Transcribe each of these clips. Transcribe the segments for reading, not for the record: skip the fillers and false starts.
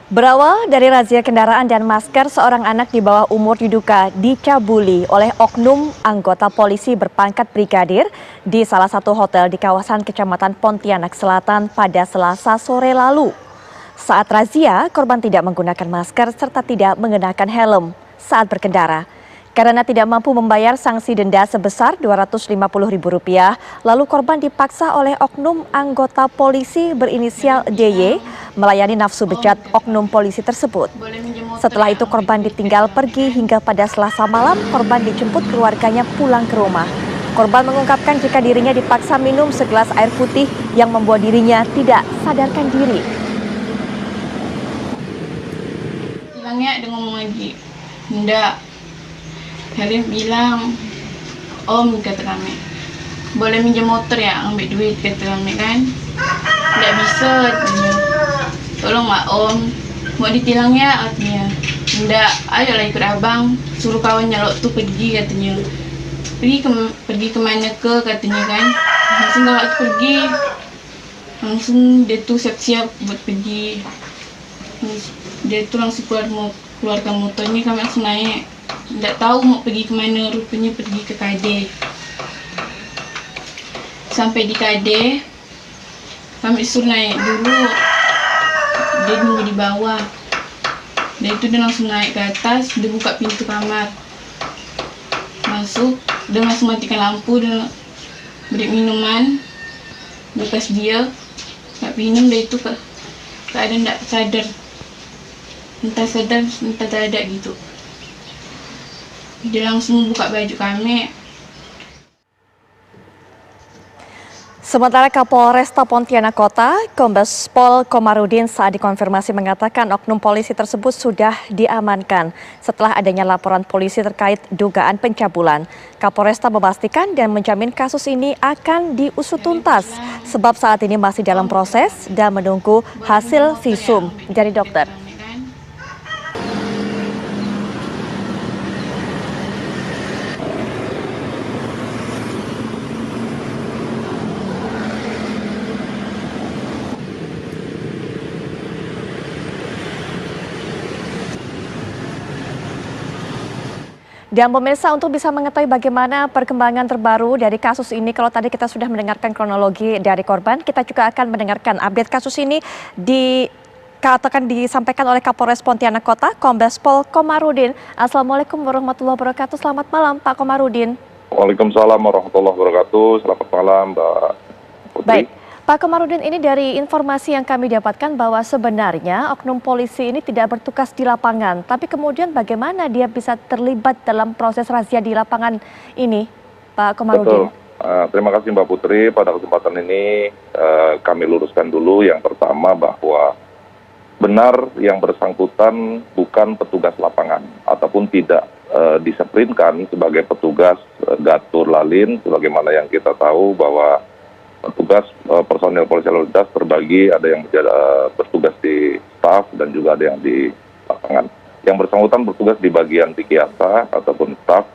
Berawal dari razia kendaraan dan masker, seorang anak di bawah umur diduga dicabuli oleh oknum anggota polisi berpangkat brigadir di salah satu hotel di kawasan Kecamatan Pontianak Selatan pada Selasa sore lalu. Saat razia, korban tidak menggunakan masker serta tidak mengenakan helm saat berkendara. Karena tidak mampu membayar sanksi denda sebesar Rp250.000, lalu korban dipaksa oleh oknum anggota polisi berinisial DY melayani nafsu bejat oknum polisi tersebut. Setelah itu korban ditinggal pergi hingga pada Selasa malam korban dijemput keluarganya pulang ke rumah. Korban mengungkapkan jika dirinya dipaksa minum segelas air putih yang membuat dirinya tidak sadarkan diri. Bilangnya dia ngomong lagi, enggak. Kalian bilang, Om, kata kami, boleh minjem motor ya, ambil duit, kata kami kan. Tidak bisa, katanya. Tolong mak Om, mau ditilang ya, katanya. Enggak, ayolah ikut abang, suruh kawan nyalok tuh pergi, katanya. Pergi kemana ke, katanya kan. Langsung gak waktu pergi, langsung dia tuh siap-siap buat pergi. Dia tuh langsung keluarkan motornya, kami langsung naik. Tidak tahu mau pergi kemana, rupanya pergi ke KD. Sampai di KD, kami suruh naik dulu. Dia nunggu di bawah. Dan itu dia langsung naik ke atas, dia buka pintu kamar. Masuk, dia langsung matikan lampu, dia beri minuman. Bekas dia, nggak minum, dia itu keadaan nggak sadar. Entah sadar, entah tak ada gitu. Dia langsung buka baju kami. Sementara Kapolresta Pontianak Kota, Kombes Pol Komarudin saat dikonfirmasi mengatakan oknum polisi tersebut sudah diamankan setelah adanya laporan polisi terkait dugaan pencabulan. Kapolresta memastikan dan menjamin kasus ini akan diusut tuntas sebab saat ini masih dalam proses dan menunggu hasil visum dari dokter. Dan pemirsa, untuk bisa mengetahui bagaimana perkembangan terbaru dari kasus ini, kalau tadi kita sudah mendengarkan kronologi dari korban, kita juga akan mendengarkan update kasus ini dikatakan disampaikan oleh Kapolres Pontianak Kota, Kombes Pol Komarudin. Assalamualaikum warahmatullahi wabarakatuh. Selamat malam, Pak Komarudin. Waalaikumsalam warahmatullahi wabarakatuh. Selamat malam, Mbak Putri. Baik. Pak Komarudin, ini dari informasi yang kami dapatkan bahwa sebenarnya oknum polisi ini tidak bertugas di lapangan. Tapi kemudian bagaimana dia bisa terlibat dalam proses razia di lapangan ini, Pak Komarudin? Betul. Terima kasih Mbak Putri. Pada kesempatan ini kami luruskan dulu yang pertama bahwa benar yang bersangkutan bukan petugas lapangan ataupun tidak diseprinkan sebagai petugas Gatur Lalin, sebagaimana yang kita tahu bahwa petugas personil polisi lalu lintas terbagi, ada yang bertugas di staf dan juga ada yang di lapangan. Yang bersangkutan bertugas di bagian Tikiasa ataupun staf,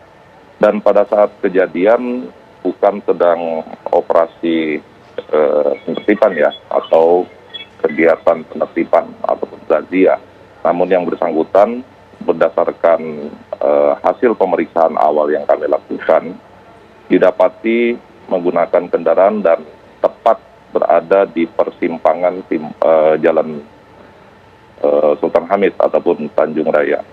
dan pada saat kejadian bukan sedang operasi penertiban ya, atau kegiatan penertiban ataupun razia. Namun yang bersangkutan berdasarkan hasil pemeriksaan awal yang kami lakukan, didapati menggunakan kendaraan dan tepat berada di persimpangan Jalan Sultan Hamid ataupun Tanjung Raya.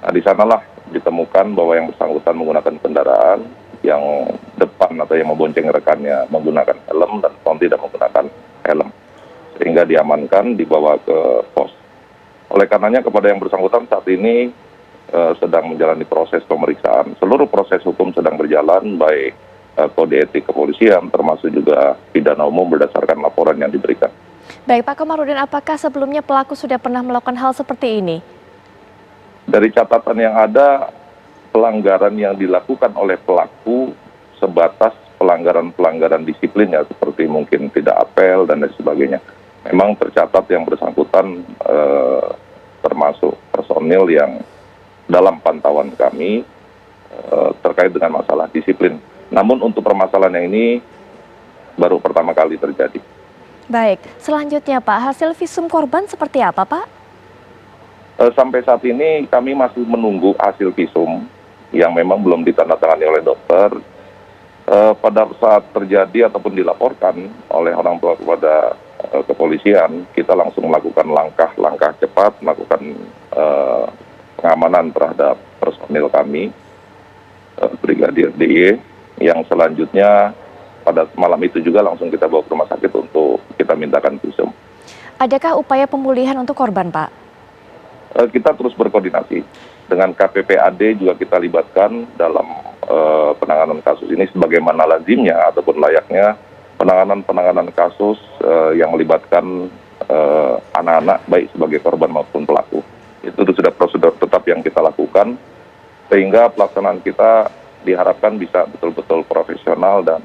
Nah, di sanalah ditemukan bahwa yang bersangkutan menggunakan kendaraan yang depan atau yang membonceng rekannya menggunakan helm dan front tidak menggunakan helm, sehingga diamankan, dibawa ke pos. Oleh karenanya kepada yang bersangkutan saat ini sedang menjalani proses pemeriksaan. Seluruh proses hukum sedang berjalan, baik kode etik kepolisian termasuk juga pidana umum berdasarkan laporan yang diberikan. Baik, Pak Komarudin, apakah sebelumnya pelaku sudah pernah melakukan hal seperti ini? Dari catatan yang ada, pelanggaran yang dilakukan oleh pelaku sebatas pelanggaran-pelanggaran disiplin ya, seperti mungkin tidak apel dan lain sebagainya. Memang tercatat yang bersangkutan termasuk personil yang dalam pantauan kami terkait dengan masalah disiplin. Namun untuk permasalahan yang ini baru pertama kali terjadi. Baik, selanjutnya Pak, hasil visum korban seperti apa Pak? Sampai saat ini kami masih menunggu hasil visum yang memang belum ditandatangani oleh dokter. Pada saat terjadi ataupun dilaporkan oleh orang tua kepada kepolisian, kita langsung melakukan langkah-langkah cepat, melakukan pengamanan terhadap personil kami, Brigadir DY, yang selanjutnya pada malam itu juga langsung kita bawa ke rumah sakit untuk kita mintakan visum. Adakah upaya pemulihan untuk korban, Pak? Kita terus berkoordinasi dengan KPPAD, juga kita libatkan dalam penanganan kasus ini sebagaimana lazimnya ataupun layaknya penanganan kasus yang melibatkan anak-anak baik sebagai korban maupun pelaku. Itu sudah prosedur tetap yang kita lakukan sehingga pelaksanaan kita diharapkan bisa betul-betul profesional dan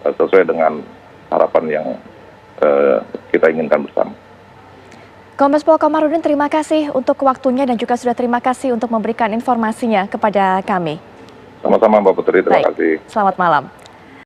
sesuai dengan harapan yang kita inginkan bersama. Kombes Pol Komarudin, terima kasih untuk waktunya dan juga sudah terima kasih untuk memberikan informasinya kepada kami. Sama-sama Mbak Putri, terima kasih. Selamat malam.